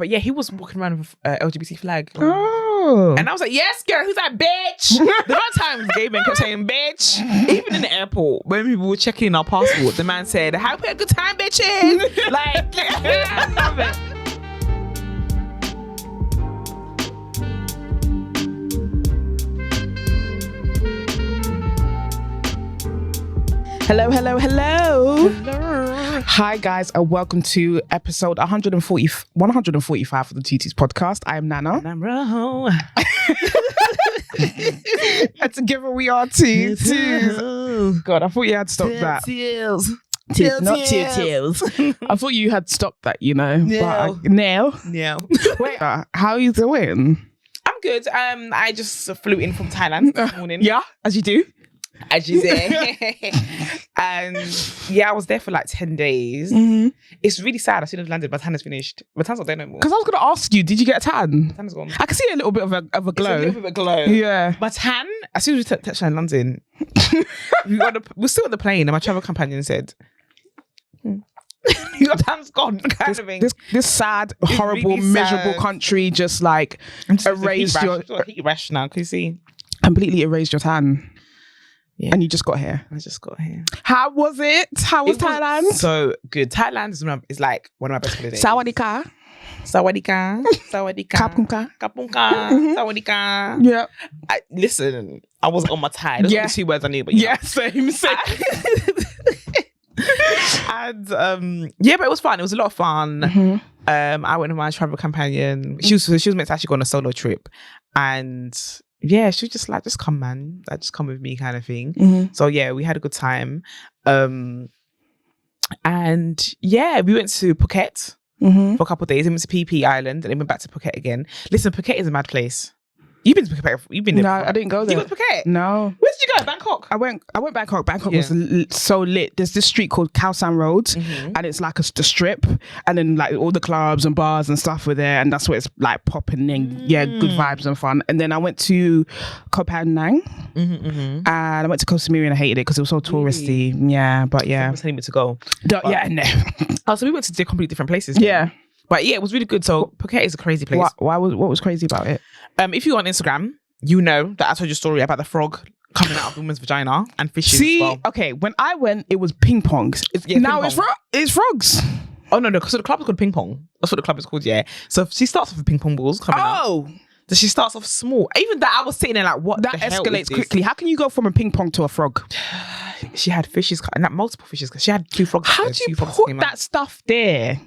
But yeah, he was walking around with LGBT flag. Oh. And I was like, yes, girl, who's that bitch? The one time gay men kept saying bitch. Even in the airport, when people were checking in our passport, the man said, have we had a good time, bitches? Like, I love it. Hello, hello, hello. Hi, guys, and welcome to episode 145 of the TT's podcast. I am Nana. And I'm Ro. And together we are two. God, I thought you had stopped that. Not tails. I thought you had stopped that, you know. No. But no. Yeah. Wait, how are you doing? I'm good. I just flew in from Thailand this morning. Yeah, as you do. As you say. And yeah, I was there for like 10 days. Mm-hmm. It's really sad. As soon as I've landed, my tan is finished. My tan's not there no more. Because I was going to ask you, did you get a tan? My tan is gone. I can see a little bit of a glow. It's a little bit of a glow. Yeah. My tan, as soon as we touched down in London, we're still on the plane and my travel companion said, your tan's gone, kind of thing. This sad, horrible, really miserable sad. country just like erased your... heat rash now, can you see? Completely erased your tan. Yeah. And you just got here. I just got here. How was it? How was Thailand? So good. Thailand is like one of my best holidays. Sawadika. Sawadika. Sawadika. Kapunka. Kapunka. Sawadika. Yeah. Listen, I was on my Thai. Those are the two words I knew, but yeah, same. And yeah, but it was fun. It was a lot of fun. Mm-hmm. I went with my travel companion. She was meant to actually go on a solo trip, and yeah, she was just like, just come, man, like, just come with me, kind of thing. Mm-hmm. So yeah, we had a good time. And yeah, we went to Phuket for a couple of days. We went to PP Island and then went back to Phuket again. Listen, Phuket is a mad place. You've been to Phuket? You've been there? No, before. I didn't go there. You went to Phuket? No. Where did you go? Bangkok? I went Bangkok. Bangkok was so lit. There's this street called Khao San Road, and it's like the strip, and then like all the clubs and bars and stuff were there, and that's where it's like popping and yeah, good vibes and fun. And then I went to Koh Phangan, and I went to Koh Samui and I hated it because it was so touristy. Really? Yeah, but yeah. I was telling me to go. Yeah, no. Oh, so we went to completely different places. Yeah. But yeah, it was really good. So Phuket is a crazy place. What was crazy about it? If you're on Instagram, you know that I told you a story about the frog coming out of the woman's vagina and fishes as well. Okay, when I went, it was ping pongs. Now it's frogs. Oh, no. So the club is called ping pong. That's what the club is called, yeah. So she starts off with ping pong balls coming out. Oh. So she starts off small. Even that, I was sitting there like, what that the hell escalates is this? quickly. How can you go from a ping pong to a frog? She had fishes, and like multiple fishes. She had 2 frogs. How do you put that stuff there?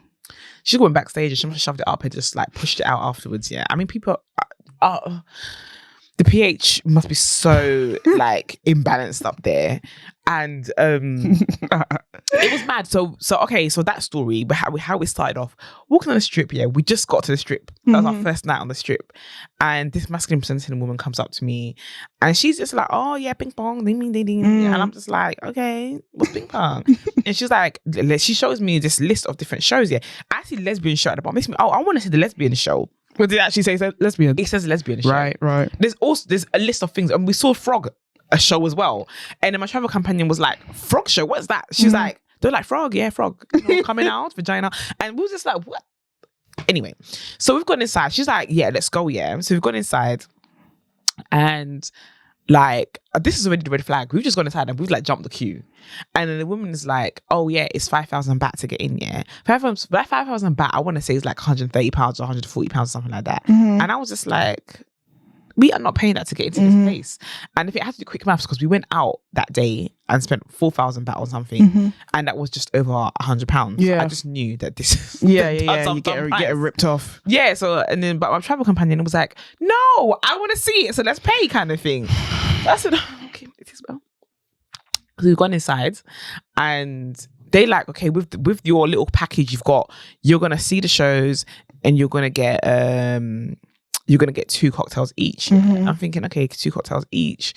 She went backstage and she must have shoved it up and just like pushed it out afterwards, yeah. I mean, people... the pH must be so like imbalanced up there, and it was mad. So okay, so that story, but how we started off walking on the strip. Yeah, we just got to the strip. That was our first night on the strip, and this masculine presenting woman comes up to me, and she's just like, "Oh yeah, ping pong, ding ding ding ding," and I'm just like, "Okay, what's ping pong?" And she's like, she shows me this list of different shows. Yeah, I see lesbian show at the bottom. Makes me, I want to see the lesbian show. What did it actually say? Lesbian. It says lesbian show. Right. There's a list of things, and we saw frog a show as well. And then my travel companion was like, "Frog show? What's that?" She's like, "They're like frog, yeah, frog coming out vagina." And we was just like, "What?" Anyway, so we've gone inside. She's like, "Yeah, let's go." Yeah, so we've gone inside, and like this is already the red flag. We've just gone inside and we've like jumped the queue, and then the woman is like, "Oh yeah, it's 5,000 baht to get in." Yeah, 5,000 baht. I want to say it's like 130 pounds or 140 pounds, something like that. And I was just like, we are not paying that to get into this place. And if it had to do quick maths, because we went out that day and spent 4,000 baht or something, and that was just over 100 pounds. Yeah, I just knew that this is yeah. You get it ripped off. Yeah. So and then, but my travel companion was like, "No, I want to see it, so let's pay," kind of thing. I said, "Okay, it is well." So we've gone inside, and they like, okay, with your little package you're gonna see the shows, and you're gonna get 2 cocktails each. I'm thinking, okay, 2 cocktails each.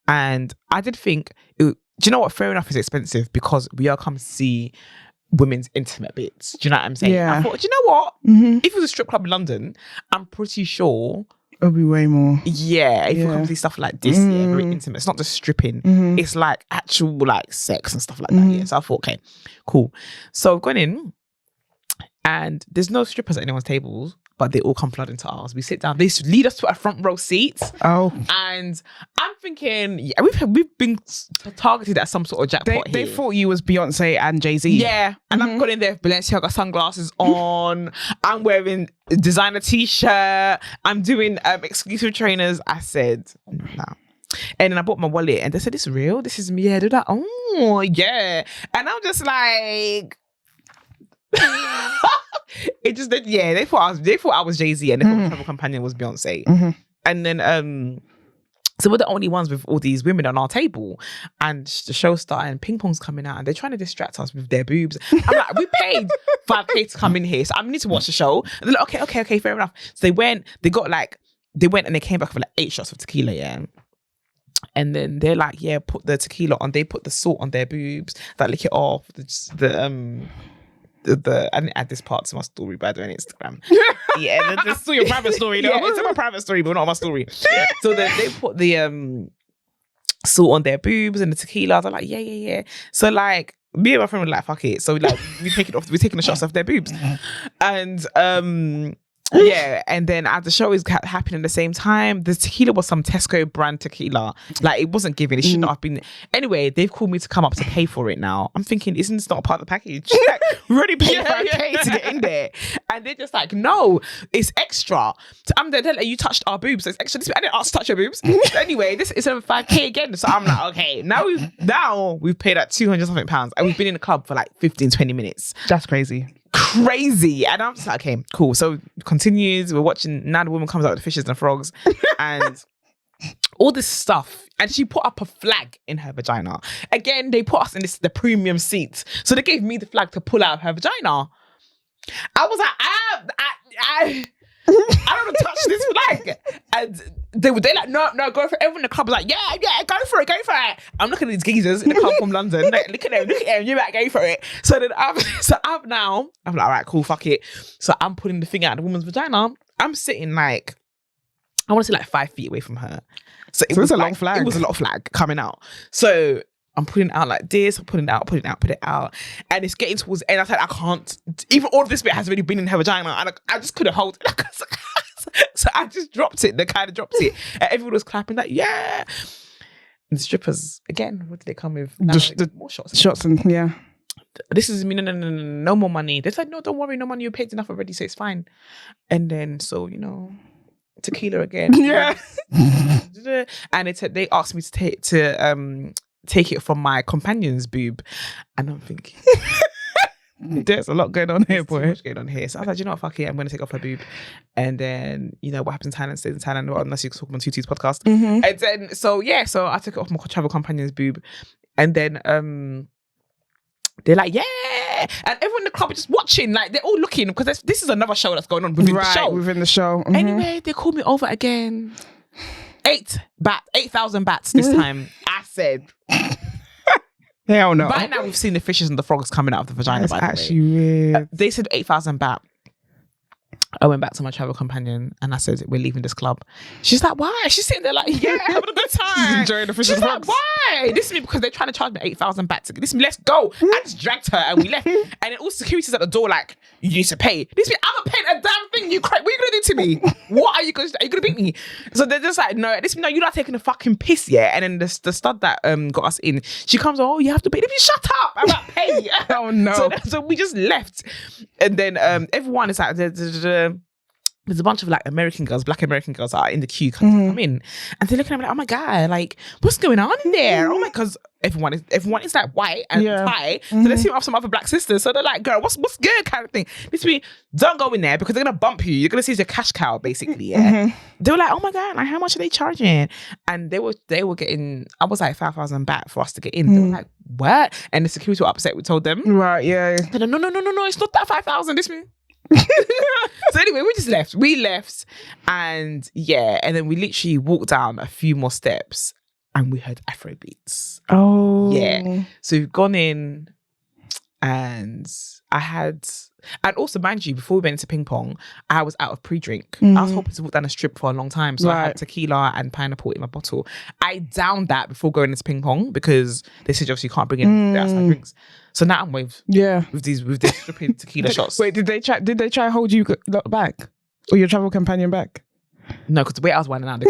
And I did think, do you know what? Fair enough, it's expensive because we are come to see women's intimate bits. Do you know what I'm saying? Yeah. I thought, do you know what? If it was a strip club in London, I'm pretty sure it'll be way more. Yeah, if you come to see stuff like this, yeah, very intimate. It's not just stripping. It's like actual like sex and stuff like that. Yeah. So I thought, okay, cool. So I've gone in. And there's no strippers at anyone's tables, but they all come flooding to ours. We sit down. They lead us to a front row seat. Oh. And I'm thinking, yeah, we've been targeted at some sort of jackpot They here. thought you was Beyonce and Jay-Z. Yeah. And I've got in there Balenciaga sunglasses on. I'm wearing a designer t-shirt. I'm doing exclusive trainers. I said, no. And then I bought my wallet and they said, "This is real? This is me." Yeah, they're like, "Oh, yeah." And I'm just like... it just did, yeah. They thought I was Jay-Z, and they thought my travel companion was Beyonce. And then so we're the only ones with all these women on our table, and the show started and ping pong's coming out, and they're trying to distract us with their boobs. I'm like, we paid $5K to come in here, so I need to watch the show. And they're like, okay, fair enough. So they went and they came back with like 8 shots of tequila, yeah. And then they're like, yeah, put the tequila on. They put the salt on their boobs, that lick it off. I didn't add this part to my story, by the way, on Instagram. Yeah, I saw your private story. No, it's in my private story, but not my story. So then they put the salt on their boobs and the tequila. They're like, yeah. So like, me and my friend were like, fuck it. So like, we take it off. We're taking the shots off their boobs, and yeah, and then as the show is happening at the same time, the tequila was some Tesco brand tequila. Like, it wasn't given. It should not have been. Anyway, they've called me to come up to pay for it now. I'm thinking, isn't this not a part of the package? Like, we already paid $5K to get in there. And they're just like, no, it's extra. So I'm there, you touched our boobs, so it's extra. I didn't ask to touch your boobs. Anyway, this is $5K again. So I'm like, okay, now we've paid like £200 something, and we've been in the club for like 15-20 minutes. That's crazy. And I'm just like, okay, cool. So it continues, we're watching. Now the woman comes out with the fishes and frogs and all this stuff, and she put up a flag in her vagina. Again, they put us in the premium seat, so they gave me the flag to pull out of her vagina. I was like, I don't want to touch this flag. And they like, no, go for it. Everyone in the club was like, yeah, go for it. I'm looking at these geezers in the club from London. Like, look at them, you're like, go for it. So then I'm like, all right, cool, fuck it. So I'm putting the thing out of the woman's vagina. I'm sitting like, I want to say like 5 feet away from her. So it was a long flag. It was a lot of flag coming out. So I'm putting it out like this, I'm putting it out. And it's getting towards the end. I said, I can't, even all of this bit has already been in her vagina. And I just couldn't hold it. So I just dropped it. They kind of dropped it. And everyone was clapping like, yeah. And the strippers, again, what did they come with? More shots. Shots and, yeah. This is me, no more money. They said, no, don't worry, no money. You paid enough already, so it's fine. And then, so, you know, tequila again. Yeah. And they asked me to take it from my companion's boob, and I'm thinking, there's a lot going on here, boy. Too much going on here. So I was like, you know what, fuck it, I'm going to take off her boob. And then, you know, what happens in Thailand stays in Thailand, unless you're talking on Tutu's podcast. And then, so I took it off my travel companion's boob, and then they're like, yeah, and everyone in the club is just watching, like they're all looking, because this is another show that's going on within the show. Anyway, they called me over again. 8,000 bahts this time. I said, hell no. By now we've seen the fishes and the frogs coming out of the vagina. That's actually weird. They said 8,000 baht. I went back to my travel companion and I said, we're leaving this club. She's like, why? She's sitting there like, yeah, having a good time. She's enjoying the fishes. She's like, why? This is me because they're trying to charge me 8,000 baht to get this. Let's go. I just dragged her and we left. And then all security's at the door like, you need to pay. This me, I haven't paid a damn thing. You crazy. What are you gonna do to me? What are you gonna beat me? So they're just like, no, you're not taking a fucking piss yet. And then the stud that got us in, she comes, oh, you have to pay. Shut up. I'm like, pay. Oh no. So we just left. And then everyone is like, there's a bunch of like black American girls that are in the queue to come in, and they're looking at me like, oh my god, like what's going on in there? Oh my, because everyone is like white and Thai, so they seem to have some other black sisters, so they're like, girl, what's good kind of thing. This me, don't go in there because they're gonna bump you. You're gonna see your cash cow basically. Yeah. They were like, oh my god, like how much are they charging? And they were getting, I was like 5,000 baht for us to get in. They were like, what? And the security were upset. We told them, right, yeah. They're like, no, it's not that 5,000. This me. So anyway, we just left. And then we literally walked down a few more steps and we heard Afro beats. Oh. Yeah. So we've gone in and and also, mind you, before we went into ping pong, I was out of pre-drink. I was hoping to walk down a strip for a long time. So I had tequila and pineapple in my bottle. I downed that before going into ping pong because they said obviously you can't bring in the outside drinks. So now I'm with these stripping tequila shots. Wait, did they try and hold you back? Or your travel companion back? No, because the way I was winding out,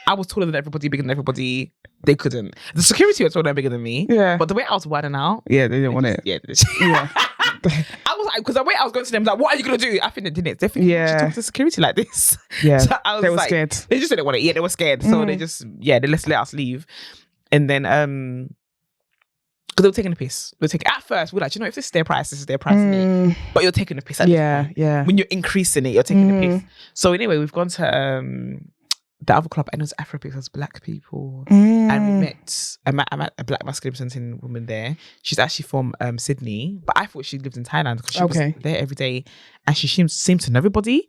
I was taller than everybody, bigger than everybody. They couldn't. The security was taller and bigger than me. Yeah. But the way I was winding out. Yeah, they didn't want it. Yeah. I was like, because the way I was going to them, like, what are you going to do? I think they didn't. They think you should talk to security like this. Yeah. So I was they were scared. They just didn't want it. Yeah, they were scared. So they just, they let us leave. And then, because they were taking a piss. At first, we're like, if this is their price, this is their price. Isn't it? But you're taking a piss. Yeah. When you're increasing it, you're taking a piss. So anyway, we've gone to the other club, and it was Afrobeats, as black people. And we met a black masculine presenting woman there. She's actually from Sydney, but I thought she lived in Thailand because she was there every day, and she seemed to know everybody.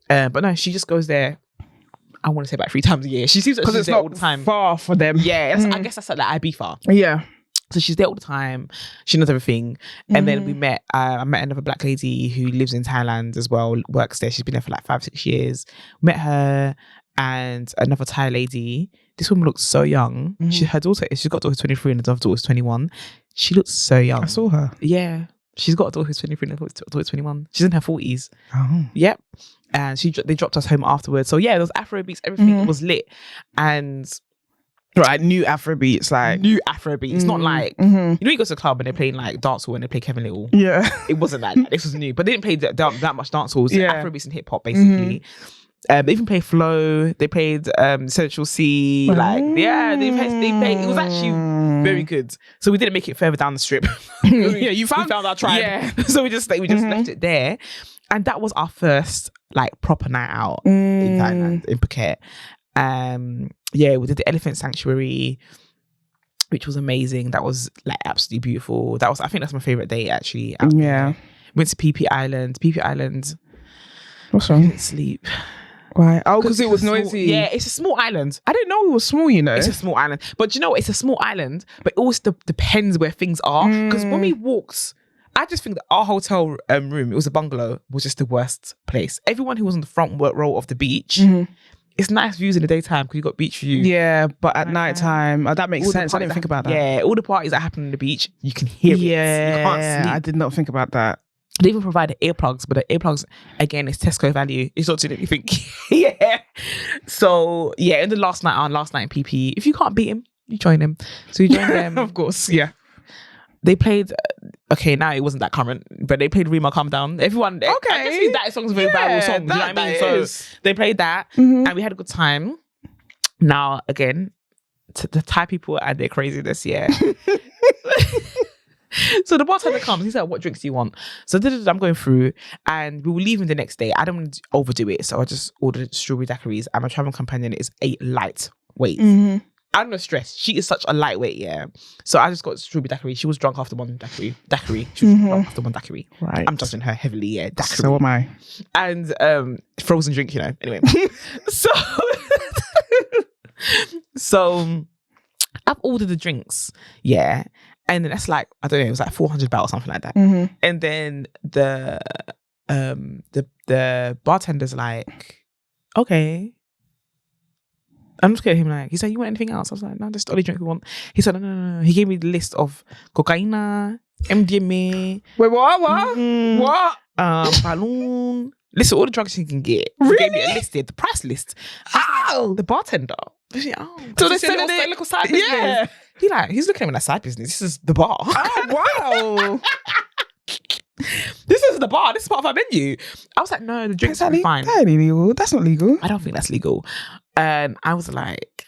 But no, she just goes there. I want to say about 3 times a year. She seems like she's there all the time. Far for them. Yeah, I guess that's like IB far. Yeah. So she's there all the time. She knows everything. And then we met, I met another black lady who lives in Thailand as well, works there. She's been there for like 5-6 years. Met her and another Thai lady. This woman looks so young. She's got a daughter 23 and the other daughter's 21. She looks so young. I saw her. Yeah. She's got a daughter who's 23 and a daughter 21. She's in her 40s. Oh. Yep. And they dropped us home afterwards. So yeah, there was Afrobeats, everything was lit. And right, new Afrobeats, like new Afrobeats, not like you go to a club and they're playing like dancehall and they play Kevin Little. Yeah, it wasn't like that. This was new, but they didn't play that much dancehall. So Afrobeats and hip hop basically. They even played Flow. They played sexuality. Like they played. It was actually very good. So we didn't make it further down the strip. We found our tribe. Yeah. So we just left it there, and that was our first like proper night out in Thailand, in Phuket. We did the Elephant Sanctuary, which was amazing. That was like absolutely beautiful. I think that's my favorite day actually. Went to PP Island. What's wrong? Didn't sleep. Why? Oh, because it was noisy. Yeah, it's a small island. I didn't know it was small, It's a small island. But it's a small island, but it always depends where things are. Because when we walked, I just think that our hotel room, it was a bungalow, was just the worst place. Everyone who was on the front row of the beach, it's nice views in the daytime because you got beach view. Yeah, but at night time, that makes sense. I didn't think about that. Yeah, all the parties that happen on the beach, you can hear it. Yeah, you can't sleep. I did not think about that. They even provided earplugs, but the earplugs, again, is Tesco value. It's not doing anything. Yeah. So, yeah, in the last night in PP, if you can't beat him, you join him. So you join them. Of course, yeah. They played, now it wasn't that current, but they played Rima Calm Down. Everyone, I guess that song's a very viral song. Do you know what I mean? So they played that and we had a good time. Now, again, the Thai people and their craziness, yeah. So the bartender comes, he's like, what drinks do you want? So I'm going through and we were leaving the next day. I don't want to overdo it. So I just ordered strawberry daiquiris and my travel companion is a lightweight. I'm no stress. She is such a lightweight, yeah. So I just got strawberry daiquiri. She was drunk after one daiquiri. She was drunk after one daiquiri. Right. I'm judging her heavily, yeah. Daiquiri. So am I. And frozen drink, Anyway. So I've ordered the drinks, yeah. And then that's like, I don't know, it was like 400 baht or something like that. And then the bartender's like, okay. I'm just looking at him like, he said, you want anything else? I was like, no, that's the only drink we want. He said, no. He gave me the list of cocaine, MDMA. Wait, what? Balloon. Listen, all the drugs you can get. He gave me a list, the price list. How? The bartender. So they said it. Little side business. Yeah. He's looking at me like side business. This is the bar. Oh, wow. This is the bar. This is part of our menu. I was like, no, the drinks are fine. That ain't illegal. That's not legal. I don't think that's legal. And I was like,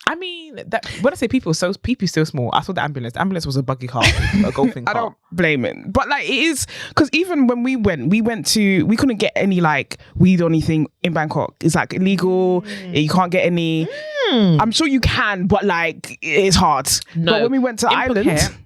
I mean, that when I say people so small, I saw the ambulance. The ambulance was a buggy car, a golfing car. I don't blame it. But like it is, because even when we couldn't get any like weed or anything in Bangkok. It's like illegal. You can't get any. I'm sure you can, but like it's hard. No, but when we went to Ireland, Phuket,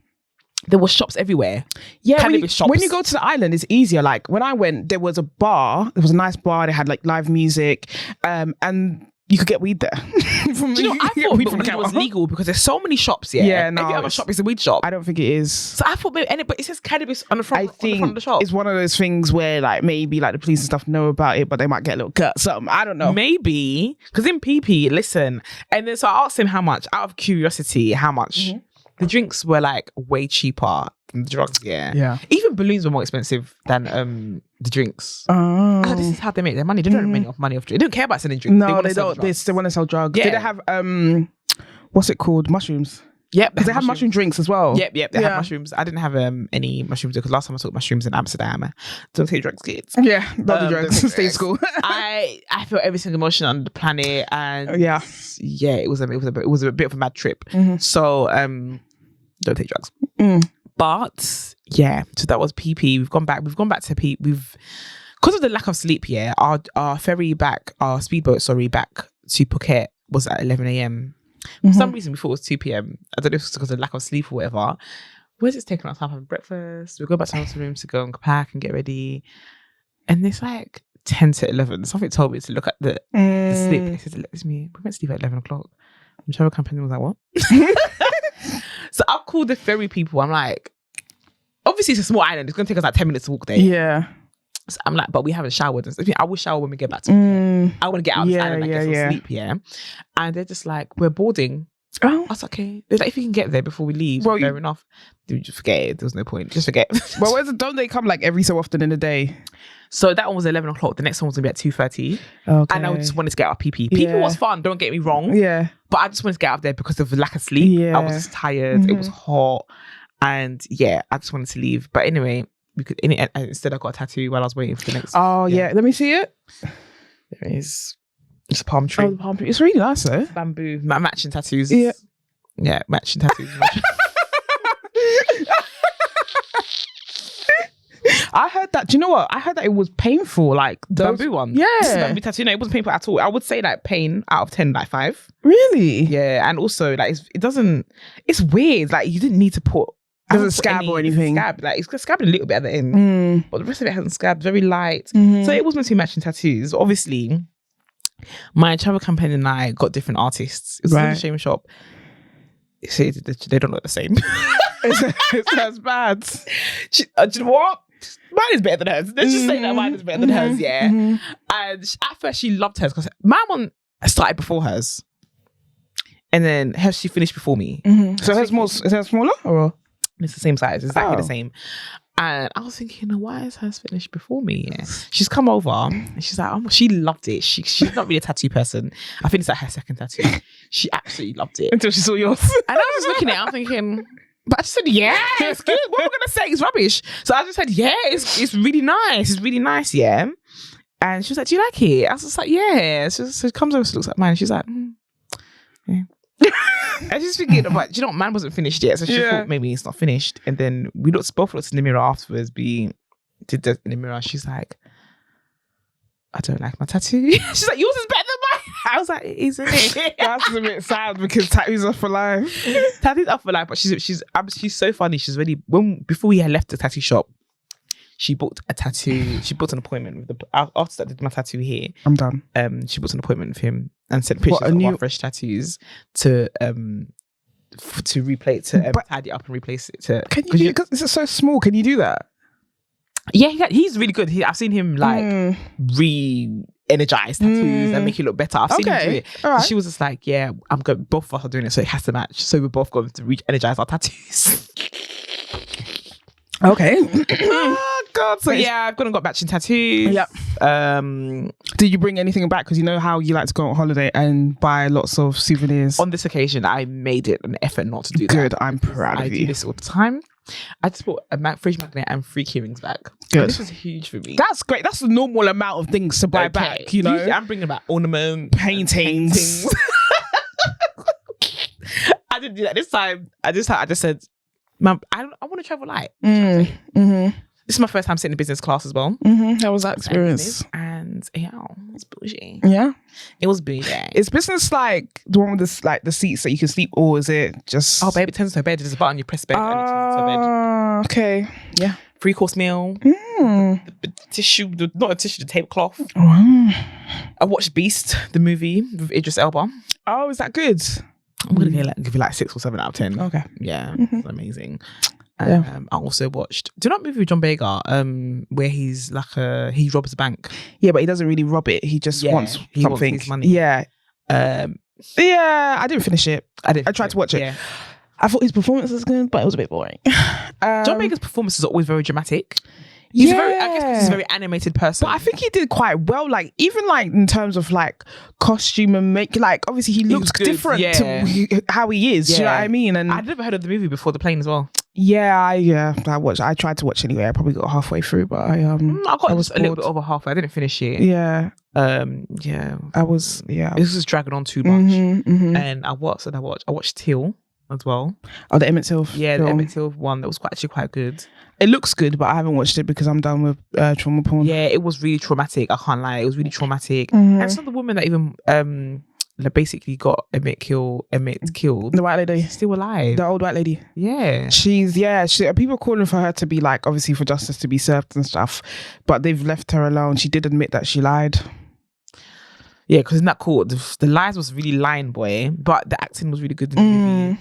there were shops everywhere. Yeah, when you go to the island, it's easier. Like when I went, there was a bar. There was a nice bar. They had like live music, and you could get weed there. I thought weed was legal because there's so many shops. Yeah, no. Every other shop is a weed shop. I don't think it is. So I thought maybe, but it says cannabis on the front. I think on the front of the shop. It's one of those things where like maybe like the police and stuff know about it, but they might get a little cut. Something I don't know. Maybe because in PP, listen, and then so I asked him how much out of curiosity, how much. the drinks were like way cheaper than the drugs. Yeah. Even balloons were more expensive than the drinks. This is how they make their money. They don't make money off drinks. They don't care about selling drinks. No, they don't. They want to sell drugs. Did they have what's it called? Mushrooms. Yep, because they have mushroom drinks as well. Yep, they have mushrooms. I didn't have any mushrooms because last time I took mushrooms in Amsterdam. Don't take drugs, kids. Yeah, don't do drugs. Stay in school. I felt every single emotion on the planet, and yeah, it was a bit of a mad trip. So don't take drugs. But yeah, so that was PP. We've gone back to PP. Because of the lack of sleep. Yeah, our speedboat back to Phuket was at 11 a.m. For some reason, we thought it was 2 p.m. I don't know if it's because of the lack of sleep or whatever. Where's it taking us time having breakfast? We go back to our rooms to go and pack and get ready. And it's like 10 to 11. Something told me to look at the sleep. It said, it's me. We went to sleep at 11 o'clock. And travel company was like, what? So I've called the ferry people. I'm like, obviously it's a small island. It's going to take us like 10 minutes to walk there. Yeah. So I'm like, but we haven't showered. I will shower when we get back to Phuket. I want to get out of the island and get some sleep, yeah. And they're just like, we're boarding. Oh. I was like, okay. They're like, if you can get there before we leave, fair enough. Dude, just forget it. There was no point. Just forget. Well, don't they come like every so often in the day? So that one was 11 o'clock. The next one was going to be at 2:30. Okay. And I just wanted to get out of PP. PP was fun, don't get me wrong. Yeah. But I just wanted to get out of there because of the lack of sleep. Yeah. I was just tired. It was hot. And yeah, I just wanted to leave. But anyway, instead I got a tattoo while I was waiting for the next. Oh yeah, let me see it. There it is. It's a palm tree. Oh, the palm tree. It's really nice though. Bamboo, matching tattoos. Yeah, matching tattoos. I heard that. Do you know what? I heard that it was painful. Like the bamboo one. Yeah, this is bamboo tattoo. No, it wasn't painful at all. I would say like pain out of 10, like 5. Really? Yeah, and also like it doesn't. It's weird. Like you didn't need to put. Doesn't scab or anything. Like it's scabbed a little bit at the end, but the rest of it hasn't scabbed. Very light. So it was meant to be matching tattoos. Obviously, my travel company and I got different artists. It was in the same shop. They don't look the same. It's as bad. Do you know what? Mine is better than hers. Let's just say that mine is better than hers. Yeah. And at first she loved hers because my one started before hers, and then she finished before me. So hers is hers smaller or? It's the same size, exactly the same. And I was thinking, why is hers finished before me? Yeah. She's come over and she's like, she loved it. She's not really a tattoo person. I think it's like her second tattoo. She absolutely loved it. Until she saw yours. And I was just looking at it, I'm thinking, but I just said, yeah, it's good. What am I going to say? It's rubbish. So I just said, yeah, it's really nice. It's really nice, yeah. And she was like, do you like it? I was just like, yeah. So she comes over, she looks at mine. And she's like, yeah. I just thinking, but do you know what? Mine wasn't finished yet, so she thought maybe it's not finished. And then both looked in the mirror afterwards. We did that in the mirror. She's like, I don't like my tattoo. She's like, yours is better than mine. I was like, isn't it? That's a bit sad because tattoos are for life. Tattoos are for life, but she's so funny. She's really before we had left the tattoo shop. She booked a tattoo. She booked an appointment with after I did my tattoo here. I'm done. She booked an appointment with him and sent pictures of our fresh tattoos to replace tidy up and replace it. Because it's so small. Can you do that? Yeah, he's really good. I've seen him like re-energize tattoos and make it look better. I've seen him do it. Right. She was just like, yeah, I'm good. Both of us are doing it, so it has to match. So we're both going to re-energize our tattoos. Okay. Oh God. So yeah, I've gone and got matching tattoos. Yep. Did you bring anything back? Because you know how you like to go on holiday and buy lots of souvenirs. On this occasion, I made it an effort not to do that. Good. I'm proud of you. I do this all the time. I just bought a fridge magnet and 3 key rings back. Good. And this was huge for me. That's great. That's the normal amount of things to buy back. You know, usually I'm bringing back ornaments, paintings. I didn't do that this time. I just said, Mum, I want to travel light. This is my first time sitting in business class as well. How was that experience? And yeah, it was bougie. Yeah, it was bougie. Is business like the one with the seats that you can sleep, or is it just? Oh, babe, it turns to a bed. There's a button you press bed and it turns to a bed. Okay, yeah. 3-course meal. The tissue, not a tissue, the tablecloth. I watched Beast, the movie with Idris Elba. Oh, is that good? I'm gonna give it like 6 or 7 out of 10. Okay, yeah, it's amazing. I also watched. Do you know that movie with John Boyega, where he's like he robs a bank? Yeah, but he doesn't really rob it. He just wants something. Wants his money. Yeah. Yeah, I didn't finish it. I tried to watch it. Yeah. I thought his performance was good, but it was a bit boring. John Baker's performance is always very dramatic. He's I guess 'cause he's a very animated person. But I think he did quite well. Like even like in terms of like costume and make, like obviously he looks different to how he is. Yeah. Do you know what I mean? And I'd never heard of the movie before The Plane as well. I watched. I tried to watch anyway. I probably got halfway through, but I was a little bit over halfway. I didn't finish it. Yeah. I was. Yeah. This was dragging on too much. And I watched Till as well. Oh, the Emmett Till. Yeah, the Emmett Till one that was actually quite good. It looks good, but I haven't watched it because I'm done with trauma porn. Yeah, it was really traumatic. I can't lie, it was really traumatic. And some of the women that even that basically got Emmett killed. The white lady, still alive. The old white lady. Yeah, she people calling for her to be like, obviously for justice to be served and stuff, but they've left her alone. She did admit that she lied. Yeah, because in that court, the lies was really lying, boy, but the acting was really good in the movie.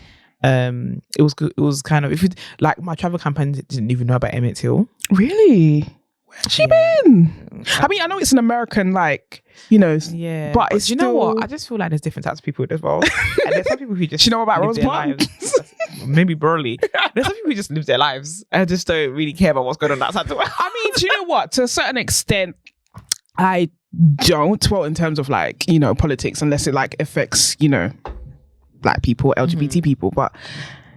It was good. It was kind of, if you like, my travel company didn't even know about Emmett Till. Really? Where's she been? I mean, I know it's an American, like, you know, but it's, you know what? I just feel like there's different types of people as well. And there's some people who just you know about Rose Park? Maybe Burley. There's some people who just live their lives and just don't really care about what's going on outside the world. I mean, do you know what? To a certain extent, I don't. Well, in terms of like, you know, politics, unless it like affects, you know, black people, LGBT people, but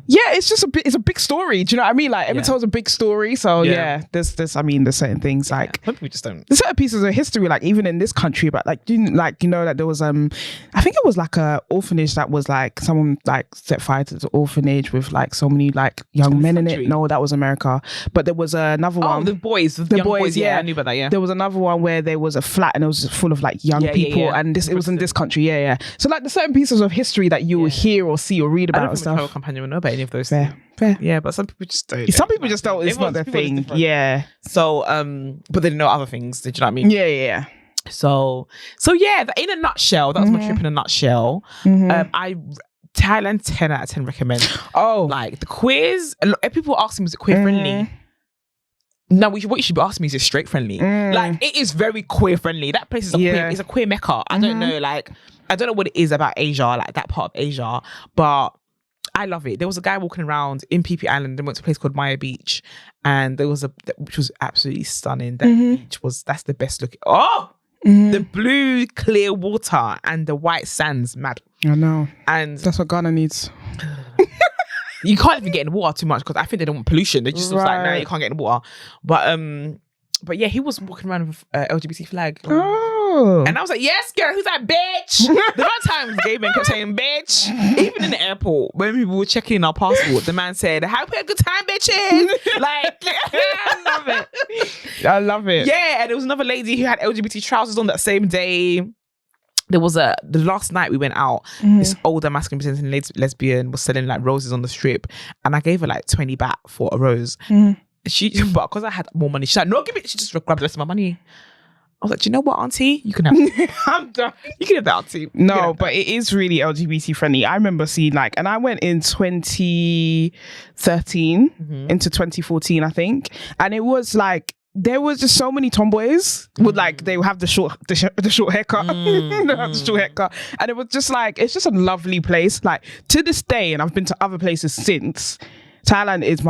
yeah, it's just it's a big story. Do you know what I mean? Like Emmett Till's a big story, so there's there's certain things like we just don't. There's certain pieces of history, like even in this country, but like you know that there was I think it was like a orphanage that was like someone like set fire to the orphanage with like so many like young men in it. No, that was America, but there was another one. Oh, the boys, yeah, I knew about that. Yeah, there was another one where there was a flat and it was full of like young people, and it was in this country. So like the certain pieces of history that you will hear or see or read about and stuff. Travel companion will know about any of those. Fair. Yeah, but some people just don't. Some people just don't. It's not their thing. Yeah. So, but they know other things. Do you know what I mean? Yeah. So yeah. In a nutshell, that was my trip in a nutshell. Thailand 10 out of 10 recommend. Oh, like the quiz. If people ask me, was it queer friendly? No, what you should be asking me is it straight friendly. Like it is very queer friendly. That place is a queer mecca. I don't know, like I don't know what it is about Asia, like that part of Asia, but I love it. There was a guy walking around in Phi Phi Island and went to a place called Maya Beach, and there was which was absolutely stunning. That beach that's the best looking. The blue clear water and the white sands, mad. I know, and that's what Ghana needs. You can't even get in the water too much because I think they don't want pollution. They just was like, no, you can't get in the water. But yeah, he was walking around with LGBT flag. Oh. And I was like, yes, girl. Who's that bitch? The one time gay men kept saying bitch. Even in the airport, when people were checking in our passport, the man said, have a good time, bitches. Like, I love it. I love it. Yeah, and there was another lady who had LGBT trousers on that same day. There was the last night we went out, this older masculine presenting lesbian was selling like roses on the strip, and I gave her like 20 baht for a rose. But because I had more money, she's like, no, give it. She just grabbed the rest of my money. I was like, do you know what, auntie? You can have it. I'm done. You can have that, auntie. No, but it is really LGBT friendly. I remember seeing like, and I went in 2013 into 2014, I think. And it was like, there was just so many tomboys with like, they would have the short haircut. They have the short haircut. And it was just like, it's just a lovely place. Like to this day, and I've been to other places since, Thailand is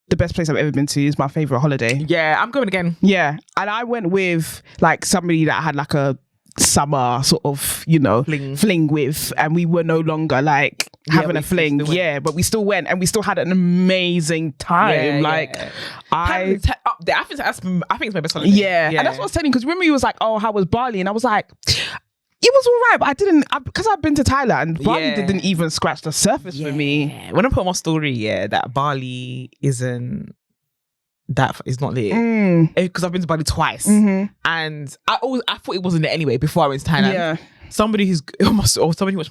the best place I've ever been to. Is my favorite holiday. Yeah, I'm going again. Yeah, and I went with like somebody that had like a summer sort of, you know, fling with, and we were no longer like having a fling. Yeah, but we still went and we still had an amazing time. I think it's my best holiday. Yeah, and that's what I was telling you, because remember you was like, oh, how was Bali? And I was like, it was all right, but because I've been to Thailand, Bali didn't even scratch the surface for me. When I put on my story, that Bali is not lit. Because I've been to Bali twice, and I thought it wasn't there anyway before I went to Thailand. Yeah. Somebody who watched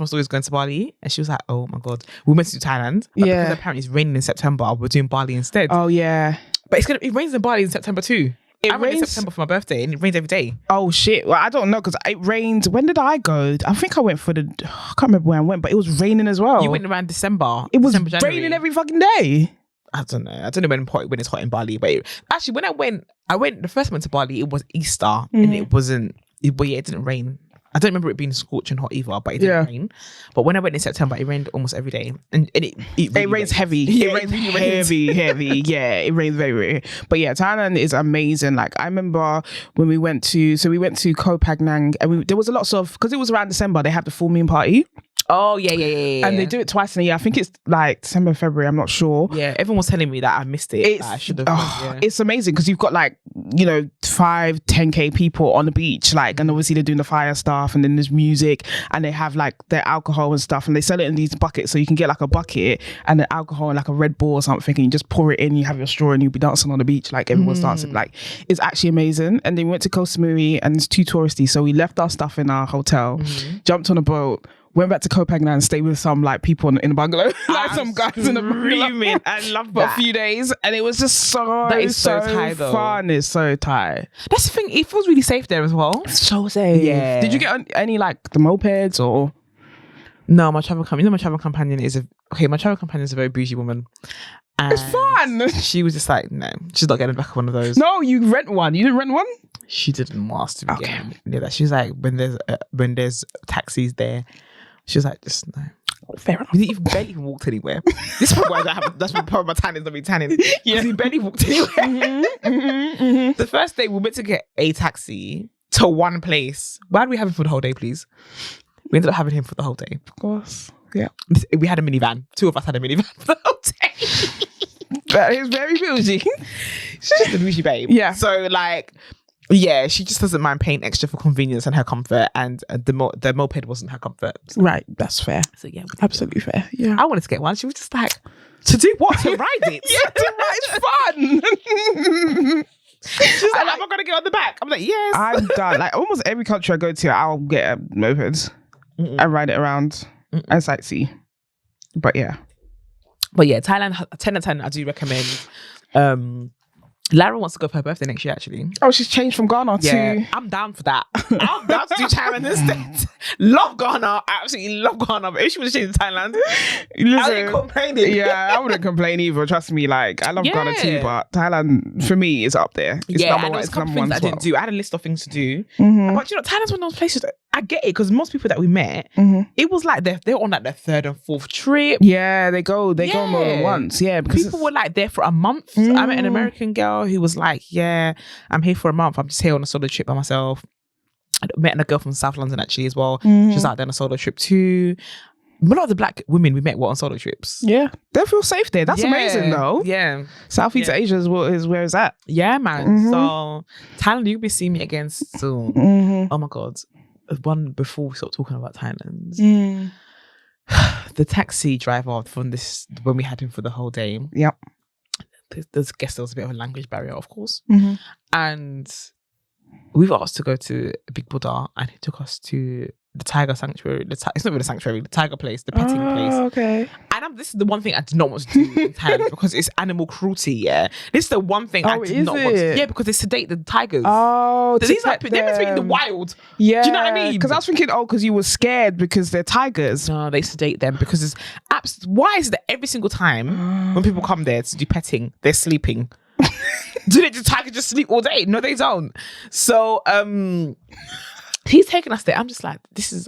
my story is going to Bali, and she was like, oh my God, we meant to do Thailand. But because apparently it's raining in September, we're doing Bali instead. Oh yeah. But it rains in Bali in September too. I went in September for my birthday and it rains every day. Oh shit. Well, I don't know, because it rained. When did I go? I think I went I can't remember where I went, but it was raining as well. You went around December. It was December, raining every fucking day. I don't know when it's hot in Bali. But actually when I went the first time I went to Bali, it was Easter and it didn't rain. I don't remember it being scorching hot either, but it didn't rain. But when I went in September, it rained almost every day, and it really rains heavy. Yeah, It rains heavy. Yeah, it rains very. But yeah, Thailand is amazing. Like I remember when we went to Koh Phangan, and there was a lot of, because it was around December, they have the full moon party. Oh yeah. And they do it twice in a year. I think it's like December, February. I'm not sure. Yeah, everyone was telling me that I missed it. I should have. It's amazing because you've got like 5-10K people on the beach, like, and obviously they're doing the fire stuff, and then there's music, and they have like their alcohol and stuff, and they sell it in these buckets, so you can get like a bucket and the alcohol and like a Red Bull or something, and you just pour it in. You have your straw, and you'll be dancing on the beach, like everyone's dancing. Like it's actually amazing. And then we went to Koh Samui, and it's too touristy, so we left our stuff in our hotel, jumped on a boat. Went back to Koh Phangan and stayed with some like people in the bungalow, like some guys in the bungalow. I love for a few days, and it was just so Thai, though. fun. It's so Thai. That's the thing. It feels really safe there as well. So safe. Yeah. Did you get any like the mopeds or? No, my travel companion is a very bougie woman. And it's fun. She was just like, no, she's not getting back one of those. No, you rent one. You didn't rent one. She didn't want us to be getting near that. She's like, when there's taxis there. She was like, just no. Fair enough. You barely even walked anywhere. This is probably why that's what part of my tanning's not be tanning. Yeah, you barely walked anywhere. The first day we went to get a taxi to one place. Why did we have him for the whole day, please? We ended up having him for the whole day. Of course. Yeah. We had a minivan. 2 of us had a minivan for the whole day. That is very bougie. She's just a bougie babe. Yeah. So like, yeah, she just doesn't mind paying extra for convenience and her comfort, and the moped wasn't her comfort. So. Right, that's fair. So yeah, absolutely fair. Yeah, I wanted to get one. She was just like, to do what? To ride it? Yeah, to ride fun. She's like, am I gonna get on the back? I'm like, yes. I'm done. Like almost every country I go to, I'll get a moped and ride it around and sightsee. But yeah, Thailand 10 out of 10. I do recommend. Lara wants to go for her birthday next year, actually. Oh, she's changed from Ghana to... I'm down for that. I'm down to do Thailand instead. Love Ghana. I absolutely love Ghana. But if she was changing to Thailand, I ain't complaining. Yeah, I wouldn't complain either. Trust me, like, I love Ghana too, but Thailand, for me, is up there. It's number one. There's a couple things that I didn't do. I had a list of things to do. Mm-hmm. But, Thailand's one of those places that I get it, because most people that we met, it was like they're on like their 3rd and 4th trip. Yeah, they go more than once. Yeah, because people were like there for a month. I met an American girl who was like, yeah, I'm here for a month. I'm just here on a solo trip by myself. I met a girl from South London actually as well. She's out there on a solo trip too. A lot of the black women we met were on solo trips. Yeah, they feel safe there. That's amazing though. Yeah, Southeast Asia is where it's at. Yeah, man. So Thailand, you'll be seeing me again soon. Oh my god. One before we start talking about Thailand, the taxi driver from this, when we had him for the whole day, there's guess there was a bit of a language barrier, of course, and we were asked to go to Big Buddha, and he took us to the tiger sanctuary. It's not really a sanctuary, the tiger place, the petting place. Okay. And this is the one thing I did not want to do in Thailand because it's animal cruelty. Yeah, this is the one thing I did not want to. Yeah, because they sedate the tigers. Oh, these are they're in the wild. Yeah, do you know what I mean? Because I was thinking, because you were scared because they're tigers. No, they sedate them because it's why is it that every single time when people come there to do petting, they're sleeping? Do the tigers just sleep all day? No, they don't. So he's taking us there. I'm just like,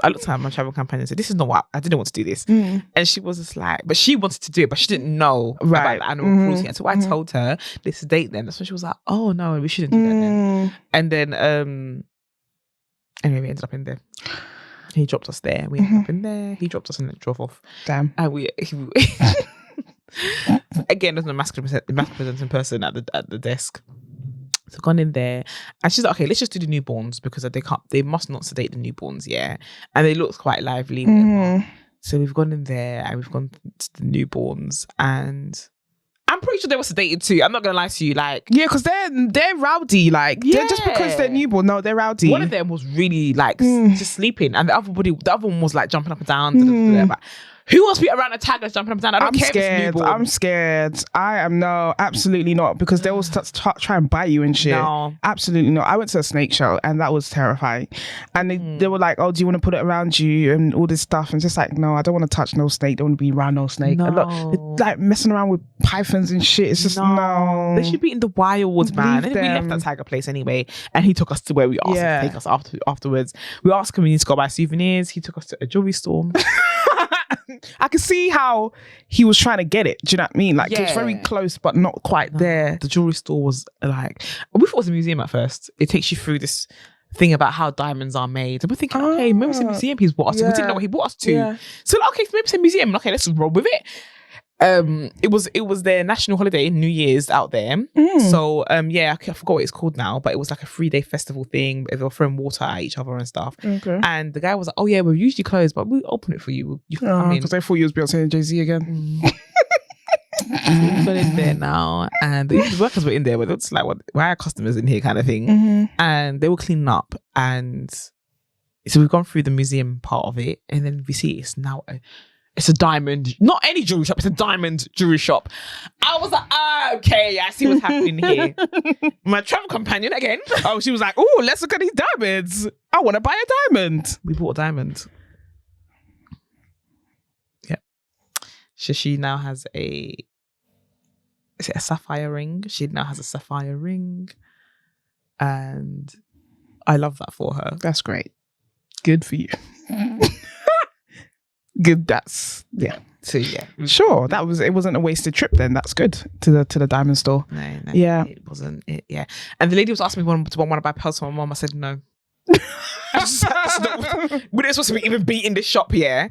I looked at my travel companion and said, this is not what I didn't want to do this. And she was just like, but she wanted to do it, but she didn't know about the animal cruelty. And so I told her, let's sedate them. That's when she was like, oh no, we shouldn't do that then. And then anyway, we ended up in there. He dropped us there. We ended up in there. He dropped us and then drove off. Damn. And again, there's no mask presenting person at the desk. So gone in there, and she's like, okay, let's just do the newborns because they must not sedate the newborns, yeah. And they look quite lively. So we've gone in there and we've gone to the newborns, and I'm pretty sure they were sedated too. I'm not gonna lie to you, like, yeah, because they're rowdy, like they're just because they're newborn. No, they're rowdy. One of them was really like just sleeping, and the other one was like jumping up and down. Who wants to be around a tiger jumping up and down? I don't I'm care if it's scared. newborn. I'm scared. I am no, absolutely not, because they will try and bite you and shit. No. Absolutely not. I went to a snake show and that was terrifying. And they were like, "Oh, do you want to put it around you?" and all this stuff. And just like, no, I don't want to touch no snake. Don't want to be around no snake. No. And look, they're like messing around with pythons and shit. It's just no. They should be in the wild, man. Leave And we left them. that tiger place anyway, and he took us to where we asked him to take us afterwards. We asked him if he needs to go buy souvenirs. He took us to a jewelry store. I could see how he was trying to get it. Do you know what I mean? Like, it was Yeah. very close, but not quite there. The jewelry store was like, we thought it was a museum at first. It takes you through this thing about how diamonds are made. And we're thinking, okay, maybe it's a museum he's brought us to. We didn't know what he brought us to. Yeah. So like, okay, maybe it's a museum. Okay, let's roll with it. It was their national holiday, New Year's out there. So I forgot what it's called now, but it was like a 3-day festival thing. They were throwing water at each other and stuff. Okay. And the guy was like, "Oh yeah, we're usually closed, but we'll open it for you. You can come in." Because I thought you was Beyonce and Jay-Z again. So we got in there now, and the workers were in there, but it's like, why are customers in here, kind of thing. And they were cleaning up, and so we've gone through the museum part of it, and then we see it's now it's a diamond, not any jewelry shop, it's a diamond jewelry shop. I was like, okay, I see what's happening here. My travel companion again. Oh, she was like, "Oh, let's look at these diamonds. I want to buy a diamond." We bought a diamond. Yeah. So she now has is it a sapphire ring? She now has a sapphire ring. And I love that for her. That's great. Good for you. Good. That's yeah. So yeah. Sure. It wasn't a wasted trip then. That's good to the diamond store. No, Yeah. It wasn't. Yeah. And the lady was asking me do I want to buy pearls for my mom. I said no. We're not supposed to be even be in the shop here.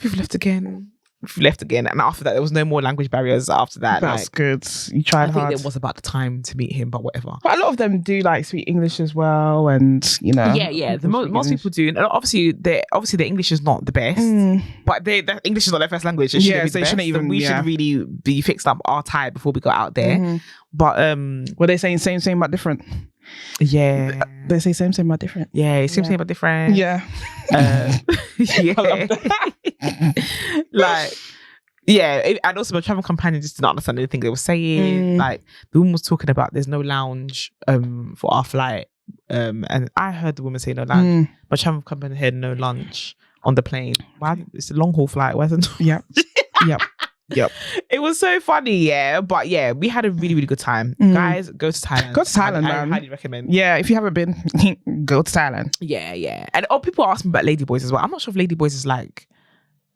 We've left again. And after that, there was no more language barriers after that. That's good. You tried I hard. think it was about the time to meet him, but whatever. But a lot of them do like speak English as well, and you know. Yeah. Most people do. And obviously, their English is not the best, but their English is not their first language. It shouldn't be the best, and we should really be fixed up our tie before we go out there. But were they saying same but different? Yeah, they say same but different. Yeah, same but different. Yeah, yeah. I love that. Like. Yeah, and also my travel companion just didn't understand anything they were saying. Like the woman was talking about there's no lounge for our flight, and I heard the woman say no lounge. My travel companion had no lunch on the plane. Why? It's a long haul flight. Why isn't? Yep. It was so funny, yeah. But yeah, we had a really, really good time. Guys, go to Thailand. Go to Thailand, I man. highly recommend. Yeah, if you haven't been, go to Thailand. Yeah. And people ask me about ladyboys as well. I'm not sure if ladyboys is like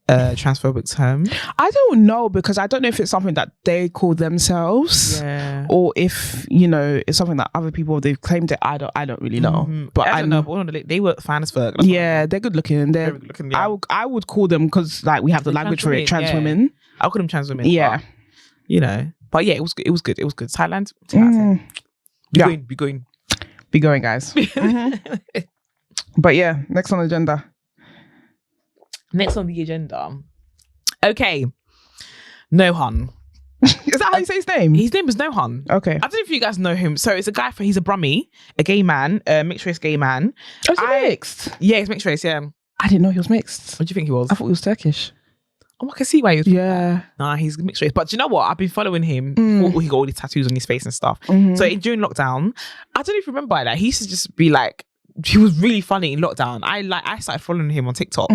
transphobic term. I don't know, because I don't know if it's something that they call themselves, or if it's something that other people they've claimed it. I don't really know. But I don't know. But they were fans for. Yeah, they're good looking. They're very good looking. Yeah. I would call them, because like we have the language for it. Trans women. I'll call them trans women. Yeah, but yeah, it was good. It was good. Thailand. Be going, guys. But yeah, next on the agenda. Next on the agenda. Okay. Nohan. Is that how you say his name? His name is Nohan. Okay. I don't know if you guys know him. So it's a guy he's a Brummie, a gay man, a mixed race gay man. Oh, is he mixed? Yeah, he's mixed race, yeah. I didn't know he was mixed. What do you think he was? I thought he was Turkish. Oh, I can see why he was. Yeah. Nah, he's mixed race. But do you know what? I've been following him. He got all these tattoos on his face and stuff. So during lockdown, I don't know if you remember that. He used to just be like, he was really funny in lockdown. I started following him on TikTok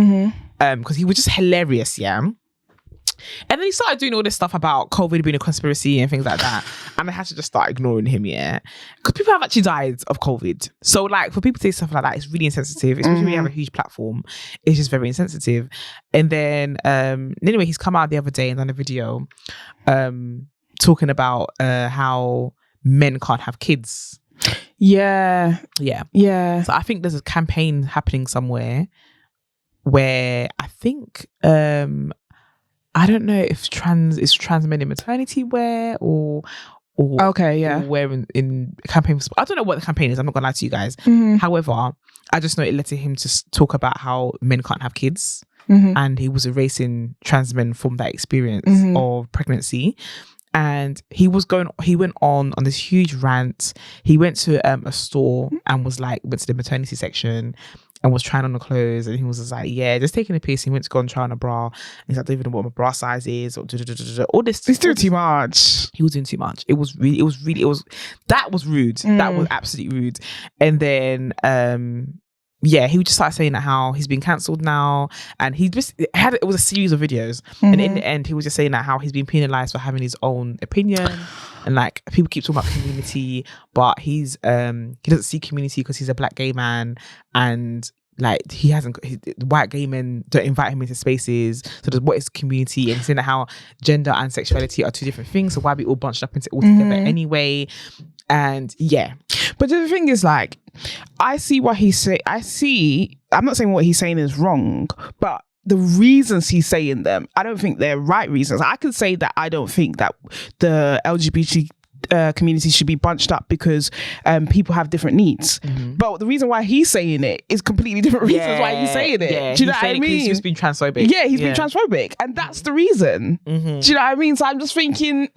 because he was just hilarious, yeah. And then he started doing all this stuff about COVID being a conspiracy and things like that. And I had to just start ignoring him, yeah. Because people have actually died of COVID. So like for people to say stuff like that, it's really insensitive. Especially when you have a huge platform. It's just very insensitive. And then anyway, he's come out the other day and done a video talking about how men can't have kids. Yeah. So I think there's a campaign happening somewhere where I think I don't know if trans men in maternity wear or okay, yeah, or wearing in campaigns. I don't know what the campaign is. I'm not gonna lie to you guys. However, I just know it led to him to talk about how men can't have kids, and he was erasing trans men from that experience of pregnancy. And he went on this huge rant. He went to a store and went to the maternity section and was trying on the clothes, and he was just like, yeah, just taking a piss. He went to go and try on a bra, and he's like, I don't even know what my bra size is, or all this. He's doing too much. He was doing too much. That was rude. That was absolutely rude. And then he would just start saying that how he's been cancelled now, and it was a series of videos, and in the end he was just saying that how he's been penalised for having his own opinion, and like people keep talking about community, but he doesn't see community because he's a black gay man, and like the white gay men don't invite him into spaces. So what is community? And saying that how gender and sexuality are two different things, so why be all bunched up into all together anyway? And but the thing is, like, I see what he's saying. I'm not saying what he's saying is wrong, but the reasons he's saying them, I don't think they're right reasons. I can say that I don't think that the LGBT community should be bunched up because people have different needs, but the reason why he's saying it is completely different reasons why he's saying it. Do you know what I mean? He's been transphobic. He's been transphobic, and that's the reason. Do you know what I mean? So I'm just thinking,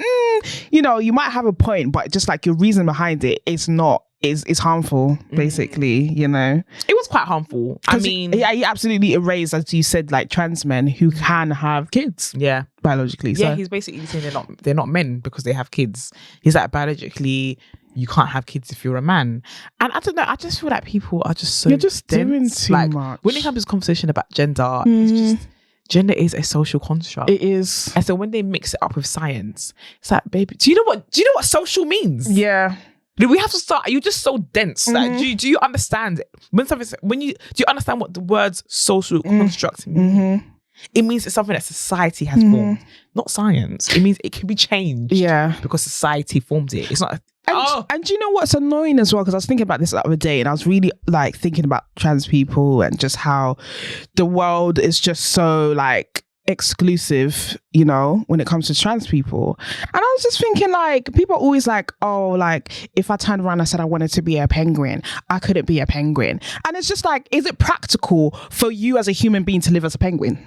you might have a point, but just like your reason behind it is not is harmful, basically. It was quite harmful. I mean, he absolutely erased, as you said, like trans men who can have kids, biologically. So he's basically saying they're not men because they have kids. He's like, biologically you can't have kids if you're a man. And I don't know, I just feel like people are just so you're just dense. doing too much when it comes to this conversation about gender. It's just, gender is a social construct. It is. And so when they mix it up with science, it's like, baby, do you know what social means? Yeah. We have to start. You're just so dense. Like, do you understand do you understand what the words social construct mean? It means it's something that society has formed, not science. It means it can be changed. Because society formed it. It's not. And do you know what's annoying as well? Because I was thinking about this the other day, and I was really like thinking about trans people and just how the world is just so like exclusive, when it comes to trans people. And I was just thinking, like, people are always like, oh, like, if I turned around and said I wanted to be a penguin, I couldn't be a penguin. And it's just like, is it practical for you as a human being to live as a penguin?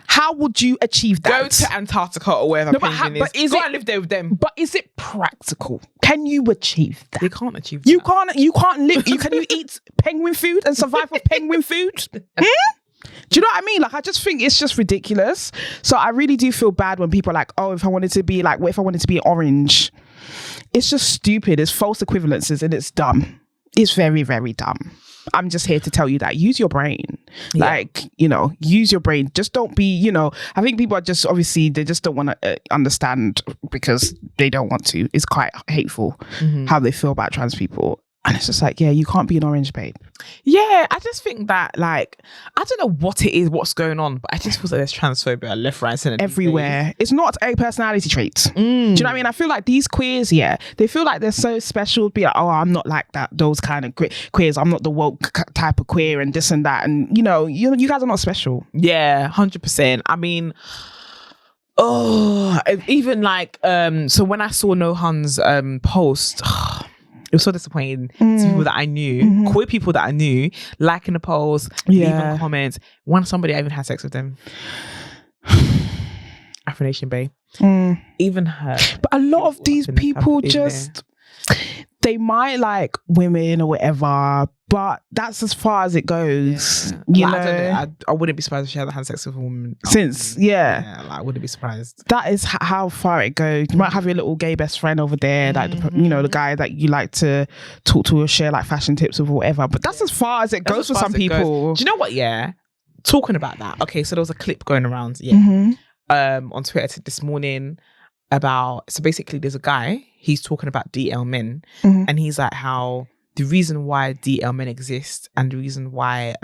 How would you achieve that? Go to Antarctica or wherever penguin is. Go and live there with them. But is it practical? Can you achieve that? You can't achieve that. You can't live. Can you eat penguin food and survive off penguin food? Do you know what I mean? Like, I just think it's just ridiculous. So I really do feel bad when people are like, oh, if I wanted to be like, what if I wanted to be orange? It's just stupid. It's false equivalences and it's dumb. It's very, very dumb. I'm just here to tell you that. Use your brain. Like, use your brain. Just don't be, I think people are just, obviously, they just don't want to understand because they don't want to. It's quite hateful how they feel about trans people. And it's just like, you can't be an orange, babe. Yeah, I just think that, like, I don't know what it is, what's going on, but I just feel like there's transphobia left, right, center. Everywhere. It's not a personality trait. Do you know what I mean? I feel like these queers, they feel like they're so special. Be like, oh, I'm not like that. Those kind of queers. I'm not the woke type of queer and this and that. And, you guys are not special. Yeah, 100%. I mean, even like, so when I saw Nohan's post, it was so disappointing to people that I knew, queer people that I knew, liking the post, leaving comments. When somebody I even had sex with them. Afro Nation Bay. Even her. But a lot of these people just, they might like women or whatever, but that's as far as it goes. You know? I wouldn't be surprised if she hadn't had sex with a woman since. I wouldn't be surprised. That is how far it goes. You might have your little gay best friend over there, like the guy that you like to talk to or share like fashion tips with or whatever. But that's as far as it goes for some people. Do you know what? Yeah, talking about that. Okay, so there was a clip going around. On Twitter this morning about, so basically there's a guy, he's talking about DL men, and he's like how the reason why DL men exist and the reason why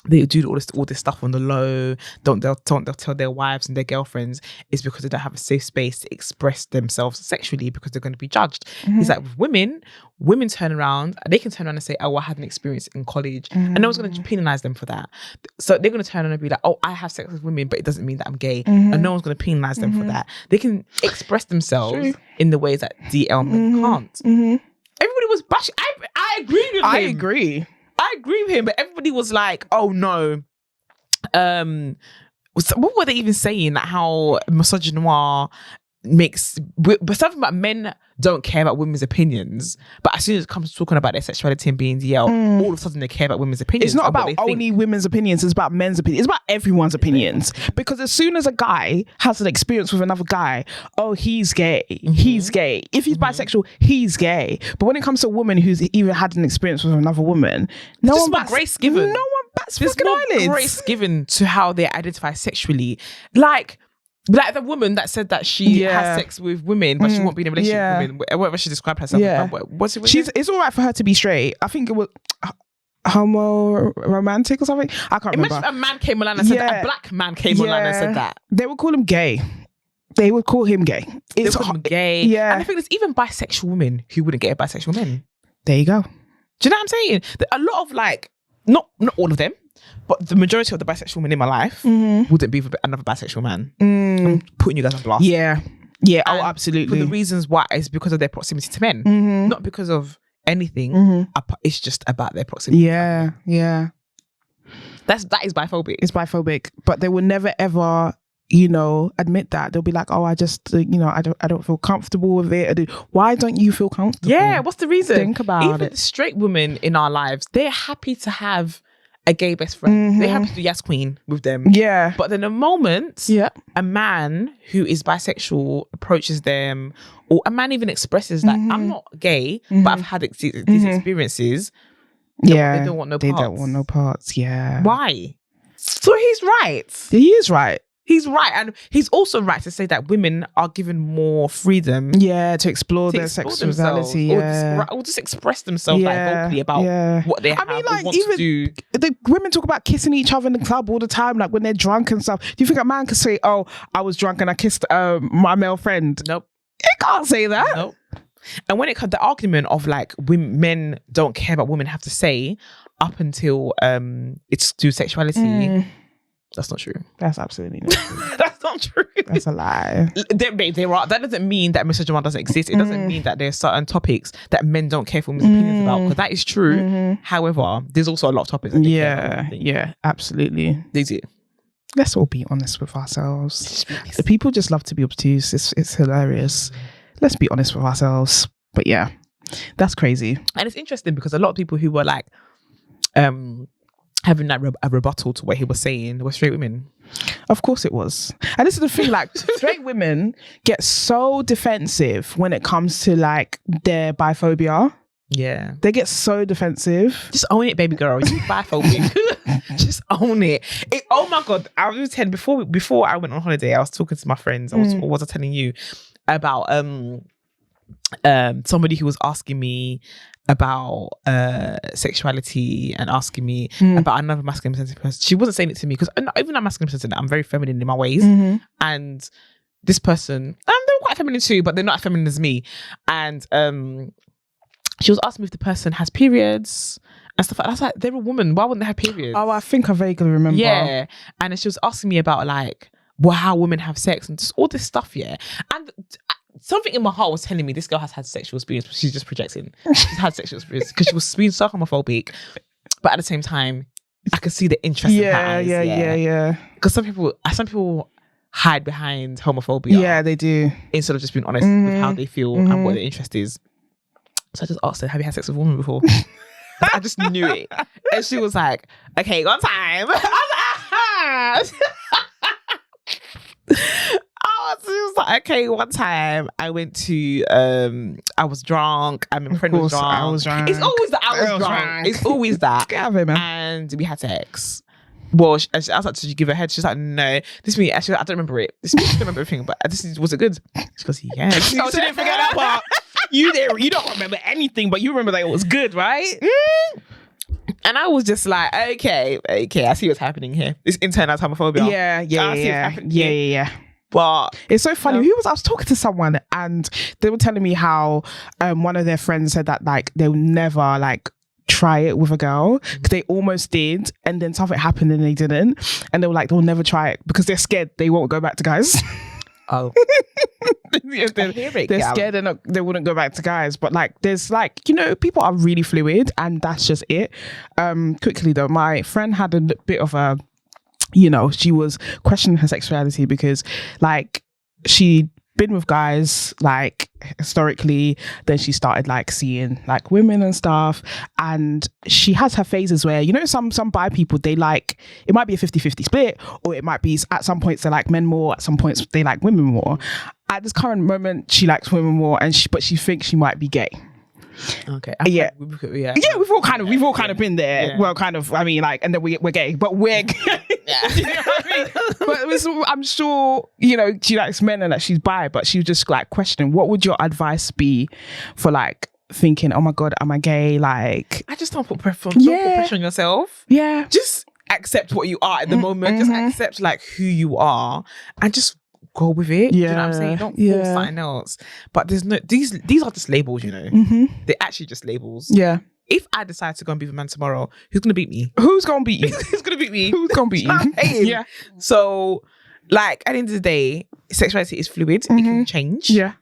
they do all this stuff on the low, they'll tell their wives and their girlfriends, is because they don't have a safe space to express themselves sexually because they're going to be judged. He's like, with women turn around, they can turn around and say, oh, I had an experience in college, and no one's going to penalize them for that. So they're going to turn around and be like, oh, I have sex with women, but it doesn't mean that I'm gay, and no one's going to penalize them for that. They can express themselves in the ways that DL men can't. Everybody was bashing. I agree with him. I agree with him, but everybody was like, oh no. What were they even saying? That how misogynoir but something about men don't care about women's opinions, but as soon as it comes to talking about their sexuality and being DL, all of a sudden they care about women's opinions. It's not about only women's opinions, it's about men's opinions. It's about everyone's opinions. Because as soon as a guy has an experience with another guy, oh, he's gay, he's gay. If he's bisexual, he's gay. But when it comes to a woman who's even had an experience with another woman, no one bats grace given. No one bats There's fucking more eyelids. grace given to how they identify sexually. Like the woman that said that she has sex with women, but she won't be in a relationship with women, whatever she described herself. What's it? It's all right for her to be straight. I think it was homo romantic or something. I can't remember. Imagine a man came along and said that. A black man came along and said that. They would call him gay. They would call him gay. They would call him gay. Yeah. And I think there's even bisexual women who wouldn't get a bisexual men. There you go. Do you know what I'm saying? A lot of like, not all of them, but the majority of the bisexual women in my life wouldn't be with another bisexual man. I'm putting you guys on blast. Yeah. Yeah. Oh, absolutely. For the reasons why is because of their proximity to men, not because of anything. It's just about their proximity. Yeah. Yeah. That is biphobic. It's biphobic, but they will never ever, admit that. They'll be like, oh, I just, I don't feel comfortable with it. Why don't you feel comfortable? Yeah. What's the reason? Think about Even the straight women in our lives, they're happy to have a gay best friend. They're happy to do yes queen with them. Yeah. But then the moment a man who is bisexual approaches them, or a man even expresses that I'm not gay, but I've had these experiences. They don't want no parts. They don't want no parts. Yeah. Why? So he's right. He is right. He's right. And he's also right to say that women are given more freedom. Yeah, to explore their sexuality. Or just express themselves vocally about what they have or want to do. The women talk about kissing each other in the club all the time, like when they're drunk and stuff. Do you think a man could say, oh, I was drunk and I kissed my male friend? Nope. He can't say that. Nope. And when it comes to the argument of like men don't care about women have to say up until it's to sexuality, that's not true. That's absolutely not true. That's not true. That's a lie. That doesn't mean that misogyny doesn't exist. It doesn't mean that there's certain topics that men don't care for women's opinions about, because that is true. However, there's also a lot of topics that they care about. Yeah, absolutely. They do. Let's all be honest with ourselves. The people just love to be obtuse. It's hilarious. Let's be honest with ourselves. But yeah, that's crazy. And it's interesting because a lot of people who were like having like a rebuttal to what he was saying were straight women. Of course it was. And this is the thing, like straight women get so defensive when it comes to like their biphobia. Yeah. They get so defensive. Just own it, baby girl. You biphobic. Just own it. Oh my God. I was telling before I went on holiday, I was talking to my friends. Or was I telling you about somebody who was asking me about sexuality and asking me about another masculine sensitive person. She wasn't saying it to me because even I'm masculine sensitive, I'm very feminine in my ways. And this person, they were quite feminine too, but they're not as feminine as me. And she was asking me if the person has periods and stuff like that. I was like, they're a woman. Why wouldn't they have periods? Oh, I think I vaguely remember. Yeah. And then she was asking me about like, how women have sex and just all this stuff, yeah. And something in my heart was telling me this girl has had sexual experience, but she's just projecting. She's had sexual experience because she was being so homophobic, but at the same time, I could see the interest in her eyes. Yeah. Because some people hide behind homophobia. Yeah, they do. Instead of just being honest with how they feel and what their interest is. So I just asked her, have you had sex with a woman before? I just knew it. And she was like, okay, one time. I was like, she was like, okay, one time I went to I was drunk and my friend was drunk. I was drunk. It's always that I was drunk. It's always that. Get out of it, man. And we had sex. Well, I was like, did you give her head? She's like, no. This me, actually, I don't remember it. I don't remember everything, but was it good? She goes, yeah. Oh, she didn't forget that part. You don't remember anything, but you remember that it was good, right? And I was just like, okay, I see what's happening here. This internalized homophobia. Yeah. But it's so funny. I was talking to someone and they were telling me how one of their friends said that like they'll never like try it with a girl because they almost did, and then something happened and they didn't, and they were like they'll never try it because they're scared they won't go back to guys. Oh. They're scared they wouldn't go back to guys. But like there's like, people are really fluid and that's just it. Quickly though, my friend had a bit of a, she was questioning her sexuality because like she been with guys like historically, then she started like seeing like women and stuff, and she has her phases where, you know, some bi people, they like, it might be a 50-50 split, or it might be at some points they like men more, at some points they like women more. At this current moment she likes women more, but she thinks she might be gay. Okay. Yeah, we've all kind of been there. Yeah. Well, kind of. I mean, like, and then we're gay, but we're gay. Yeah. You know what I mean? But I'm sure, you know, she likes men and that she's bi, but she was just like questioning, what would your advice be for like thinking, oh my God, am I gay? Like, I just don't put pressure on yourself. Yeah, just accept what you are at the moment. Just accept like who you are, and just go with it. Yeah. Do you know what I'm saying? Don't force something else. But there's no, these are just labels, you know. They're actually just labels. Yeah. If I decide to go and be with a man tomorrow, who's gonna beat me? Who's gonna beat you? Who's gonna beat me? Who's gonna beat you? Yeah. So, like, at the end of the day, sexuality is fluid. It can change. Yeah.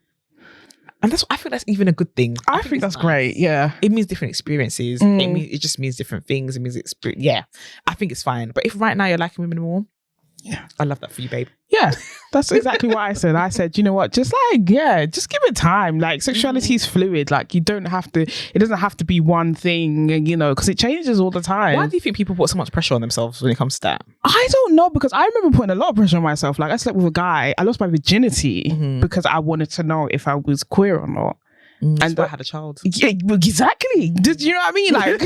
And I think that's even a good thing. I think that's nice. Great. Yeah. It means different experiences. It just means different things. It means experience. Yeah. I think it's fine. But if right now you're liking women more, yeah, I love that for you, babe. Yeah, that's exactly what I said. I said, you know what, just like, yeah, just give it time. Like, sexuality is fluid. Like, it doesn't have to be one thing, you know, because it changes all the time. Why do you think people put so much pressure on themselves when it comes to that? I don't know, because I remember putting a lot of pressure on myself. Like, I slept with a guy, I lost my virginity because I wanted to know if I was queer or not. And I had a child. Yeah, exactly. Did you know what I mean? Like,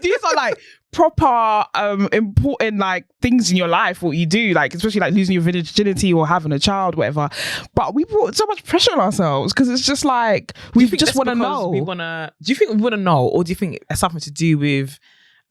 these are like proper important like things in your life, what you do, like especially like losing your virginity or having a child, whatever. But we put so much pressure on ourselves because it's just like we just want to know. Do you think we want to know, or do you think it's something to do with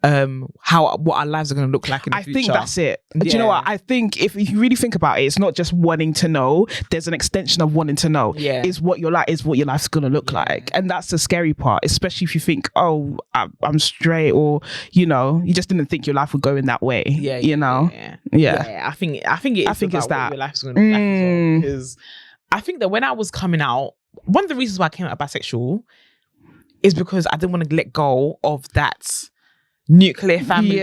what our lives are going to look like in the future? I think that's it. Yeah. Do you know what? I think if you really think about it, it's not just wanting to know. There's an extension of wanting to know. Yeah. Is what your life's going to look like. And that's the scary part, especially if you think, oh, I'm straight, or, you know, you just didn't think your life would go in that way. Yeah. You know? Yeah. I think it's that. What your life's going to look like as well. Because I think that when I was coming out, one of the reasons why I came out bisexual is because I didn't want to let go of that nuclear family,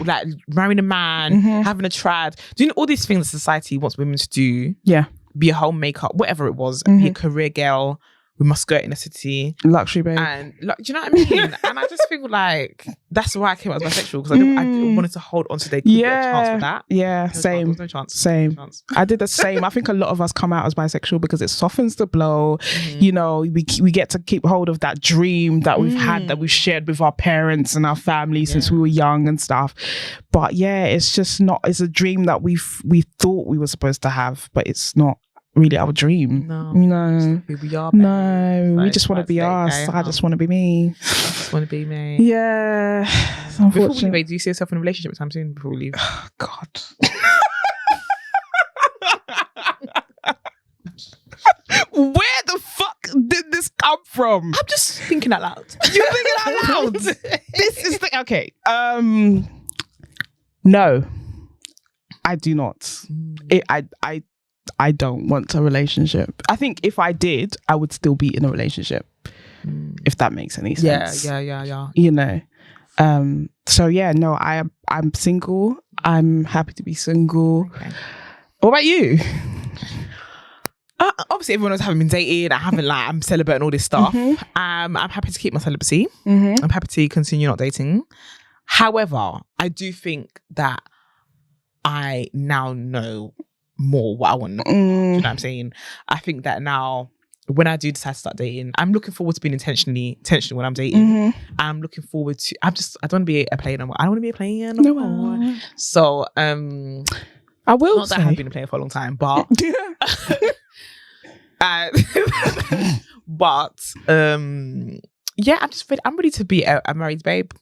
like marrying a man, having a trad, doing all these things society wants women to do. Yeah. Be a homemaker, whatever it was, be a career girl with my skirt in the city. Luxury babe. And do you know what I mean? And I just feel like that's why I came out as bisexual, because I wanted to hold on to their chance for that. Yeah, same. No chance. Same. No chance. I did the same. I think a lot of us come out as bisexual because it softens the blow. You know, we get to keep hold of that dream that we've had, that we've shared with our parents and our family since we were young and stuff. But yeah, it's just not, it's a dream that we thought we were supposed to have, but it's not really our dream. No. Who we are. No, we just want to be us. I just want to be me. I just want to be me. Yeah. Before we leave, do you see yourself in a relationship sometime soon before we leave? Oh, God. Where the fuck did this come from? I'm just thinking out loud. You're thinking out loud? This is the... Okay. No. I do not. I don't want a relationship. I think if I did, I would still be in a relationship. If that makes any sense. Yeah. You know. So yeah, no, I'm single. I'm happy to be single. Okay. What about you? Obviously, everyone knows I haven't been dated. I'm celibate and all this stuff. I'm happy to keep my celibacy. I'm happy to continue not dating. However, I do think that I now know more what I want. Do you know what I'm saying? I think that now, when I do decide to start dating, I'm looking forward to being intentional when I'm dating. I'm looking forward to, I don't want to be a player no more. I don't want to be a player no more. So, I will not say. That I have been a player for a long time, but yeah, I'm ready to be a married babe.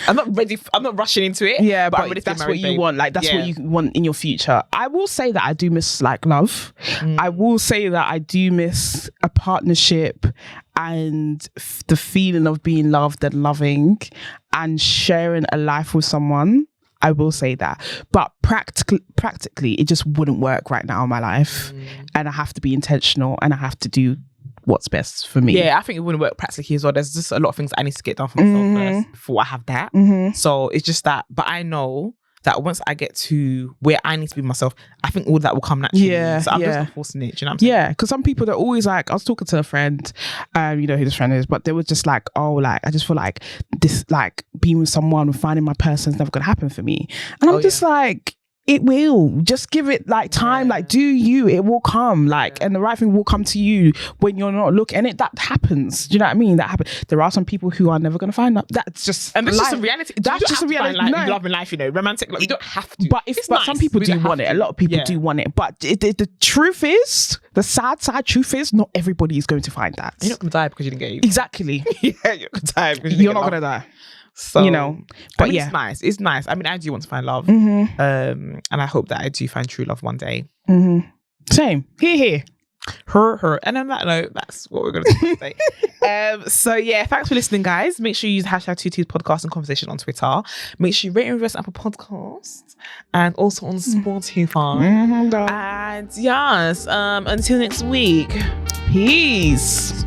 I'm not rushing into it. Yeah, but that's what you want. Like, that's what you want in your future. I will say that I do miss like love. I will say that I do miss a partnership and the feeling of being loved and loving and sharing a life with someone. I will say that. But practically, it just wouldn't work right now in my life. And I have to be intentional and I have to do what's best for me. Yeah, I think it wouldn't work practically as well. There's just a lot of things I need to get done for myself first before I have that. So it's just that. But I know that once I get to where I need to be myself, I think all that will come naturally. Yeah, so I'm just yeah. not forcing it. Do you know what I'm saying? Yeah, because some people, they're always like, I was talking to a friend, you know who this friend is, but they were just like, oh, like, I just feel like this, like, being with someone or finding my person is never going to happen for me. And I'm just like, it will. Just give it like time. Like, do you? It will come. Like, and the right thing will come to you when you're not looking. And that happens. Do you know what I mean? That happens. There are some people who are never going to find that. That's just and that's life. just a reality. That's just a reality. Like, love in life, you know, romantic. Like, you don't have to. But nice. some people do want it. A lot of people do want it. But the truth is, the sad truth is, not everybody is going to find that. You're not going to die because you didn't get it. Exactly. You're not going to die because you're not going to die. So, you know, but it's nice. It's nice. I mean, I do want to find love, and I hope that I do find true love one day. Same. Here. Her. And on that note, that's what we're going to do today. So yeah, thanks for listening, guys. Make sure you use hashtag #2Ts podcast and conversation on Twitter. Make sure you rate and review us on Apple Podcasts and also on Spotify. And yes, until next week, Peace.